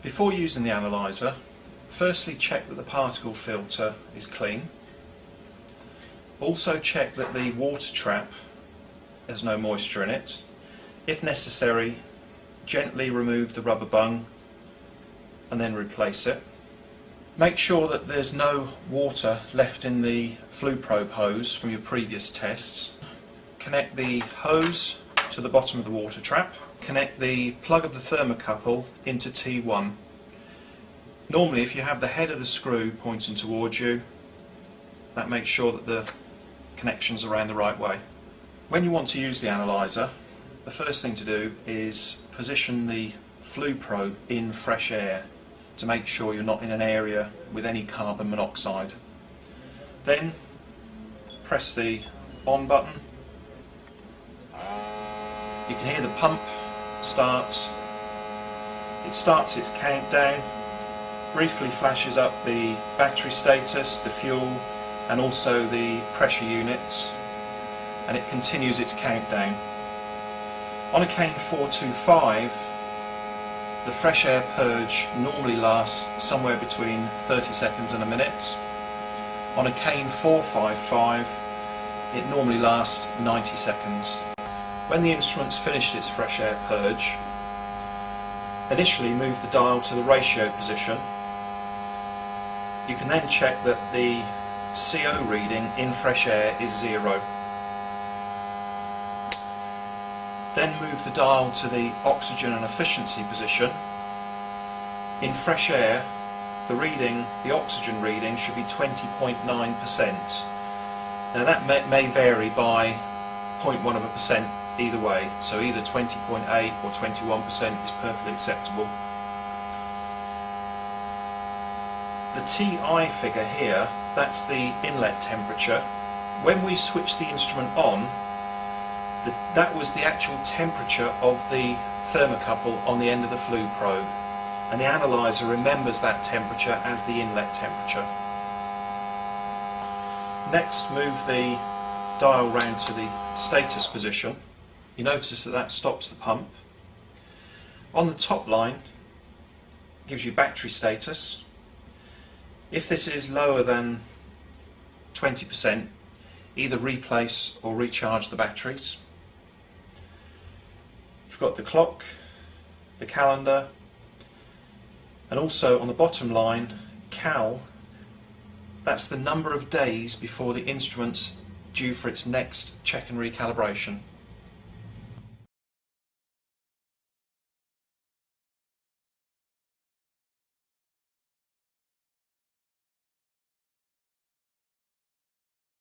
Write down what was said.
Before using the analyser, firstly check that the particle filter is clean. Also check that the water trap has no moisture in it. If necessary, gently remove the rubber bung and then replace it. Make sure that there's no water left in the flue probe hose from your previous tests. Connect the hose to the bottom of the water trap. Connect the plug of the thermocouple into T1. Normally, if you have the head of the screw pointing towards you, that makes sure that the connections are around the right way. When you want to use the analyser, the first thing to do is position the flue probe in fresh air to make sure you're not in an area with any carbon monoxide. Then press the on button. You can hear the pump start. It starts its countdown, briefly flashes up the battery status, the fuel and also the pressure units, and it continues its countdown. On a KANE 425, the fresh air purge normally lasts somewhere between 30 seconds and a minute. On a KANE 455, it normally lasts 90 seconds. When the instrument's finished its fresh air purge, initially move the dial to the ratio position. You can then check that the CO reading in fresh air is 0. Then move the dial to the oxygen and efficiency position. In fresh air, the oxygen reading should be 20.9%. Now that may vary by 0.1% either way, so either 20.8 or 21% is perfectly acceptable. The TI figure here, that's the inlet temperature. When we switch the instrument on, that was the actual temperature of the thermocouple on the end of the flue probe, and the analyser remembers that temperature as the inlet temperature. Next, move the dial round to the status position. You notice that stops the pump. On the top line, it gives you battery status. If this is lower than 20%, either replace or recharge the batteries. You've got the clock, the calendar, and also on the bottom line, cal. That's the number of days before the instrument's due for its next check and recalibration.